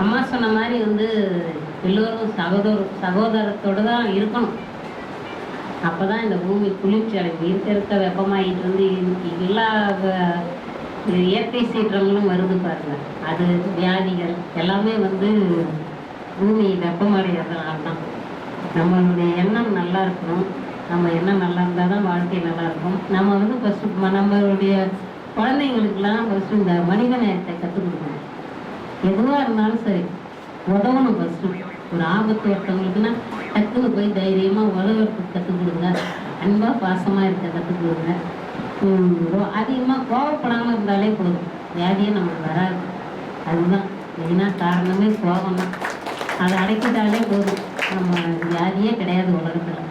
அம்மா சொன்ன மாதிரி எல்லோரும் சகோதரத்தோடு தான் இருக்கணும். அப்போ தான் இந்த பூமி குளிர்ச்சி அடையும். இருக்க வெப்பமாகிட்டு எல்லா இயற்கை சீற்றங்களும் வருது பாருங்க. அது வியாதிகள் எல்லாமே பூமி வெப்பமடைகிறதுனால தான். நம்மளுடைய எண்ணம் நல்லா இருக்கணும். நம்ம எண்ணம் நல்லா இருந்தால் தான் வாழ்க்கை நல்லா இருக்கும். நம்ம ஃபஸ்ட்டு நம்மளுடைய குழந்தைங்களுக்கெல்லாம் ஃபஸ்ட்டு இந்த மனித நேயத்தை கற்றுக் கொடுக்கணும். எதுவாக இருந்தாலும் சரி உதவணும். ஃபஸ்ட்டு ஒரு ஆபத்து ஒருத்தவங்களுக்குன்னா டக்குன்னு போய் தைரியமாக உதவுறதுக்கு கற்றுக் கொடுங்க. அன்பாக பாசமாக இருக்க கற்றுக் கொடுங்க. அதிகமாக கோவப்படாமல் இருந்தாலே போதும், வியாதியே நம்மளுக்கு வராது. அதுதான் மெயினாக காரணமே கோபம் தான். அதை அடக்கிட்டாலே போதும், நம்ம வியாதியே கிடையாது உலகத்தில்.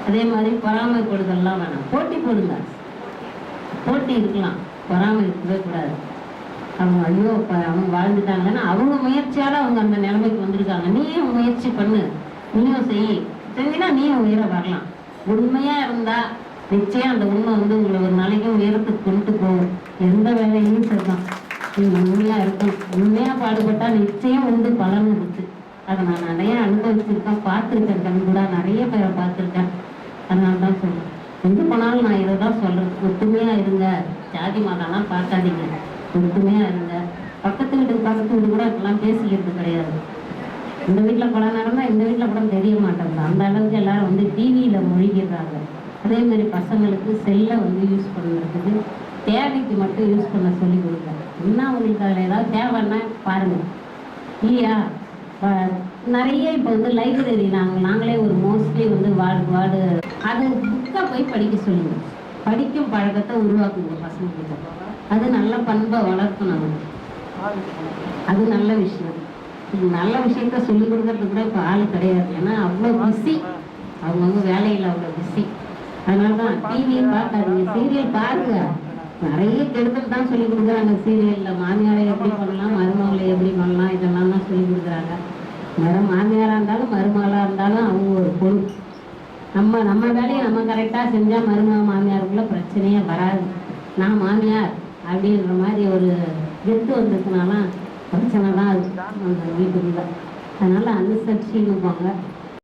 அதே மாதிரி பொறாமைப்படுதல்லாம் வேணாம். போட்டி போடுங்க. போட்டி இருக்கலாம், பொறாமை இருக்கவே கூடாது. அவங்க ஐயோ அவங்க வாழ்ந்துட்டாங்கன்னா அவங்க முயற்சியால் அவங்க அந்த நிலைமைக்கு வந்திருக்காங்க. நீயும் முயற்சி பண்ணு, நீயும் செஞ்சினா நீயும் உயர வரலாம். உண்மையாக இருந்தால் நிச்சயம் அந்த உண்மை உங்களை ஒரு நாளைக்கும் உயரத்துக்கு கொண்டு போகும். எந்த வேலையும் சரிதான், நீங்கள் உண்மையாக இருக்கணும். உண்மையாக பாடுபட்டால் நிச்சயம் பலன் இருக்கு. அதை நான் நிறைய அனுபவிச்சிருக்கேன், பார்த்துருக்கேன். கண் கூட நிறைய பேரை பார்த்துருக்கேன். அதனால தான் சொல்கிறேன். எங்கே போனாலும் நான் இதை தான் சொல்கிறேன். ஒத்துமையாக இருங்க, ஜாதி மதம்லாம் பார்க்காதீங்க, ஒத்துமையாக இருங்க. பக்கத்து வீடு கூட இப்பெல்லாம் பேசிக்கிறது கிடையாது. இந்த வீட்டில் படம் நடந்தால் இந்த வீட்டில் படம் தெரிய மாட்டேங்குது. அந்த அளவுக்கு எல்லாரும் டிவியில் மூழ்கிடுறாங்க. அதே மாதிரி பசங்களுக்கு செல்லை யூஸ் பண்ணுறதுக்கு தேவைக்கு மட்டும் யூஸ் பண்ண சொல்லி கொடுங்க. இன்னும் அவங்களுக்கு அதில் ஏதாவது தேவைன்னா பாருங்கள். இல்லையா, நிறைய இப்போ லைப்ரரி நாங்களே ஒரு மோஸ்ட்லி வார்டு அது புக்கை போய் படிக்க சொல்லுங்க. படிக்கும் பழக்கத்தை உருவாக்குங்க பசங்களுக்கு. அது நல்ல பண்பை வளர்க்கணும். அது நல்ல விஷயம். நல்ல விஷயத்த சொல்லிக் கொடுக்கறதுக்கு கூட இப்போ ஆள் கிடையாது. ஏன்னா அவ்வளோ பிஸி, அவங்கவுங்க வேலையில் அவ்வளோ பிஸி. அதனால தான் டிவியை பார்க்காதீங்க, சீரியல் பாருங்க. நிறைய கெடுதல் தான் சொல்லிக் கொடுக்குறாங்க சீரியலில். மாமியாரை எப்படி பண்ணலாம், மருமகளை எப்படி பண்ணலாம், இதெல்லாம் தான் சொல்லிக் கொடுக்குறாங்க. மாமியாராக இருந்தாலும் மருமகளாக இருந்தாலும் அவங்க ஒரு பொண்ணு. நம்ம வேலையை நம்ம கரெக்டாக செஞ்சால் மாமியாருக்குள்ள பிரச்சனையே வராது. நான் மாமியார் அப்படின்ற மாதிரி ஒரு கெத்து வந்துருக்குனாலாம் பிரச்சனை தான் அது அந்த வீட்டுக்குள்ள. அதனால் அனுசரிச்சுன்னு போங்க.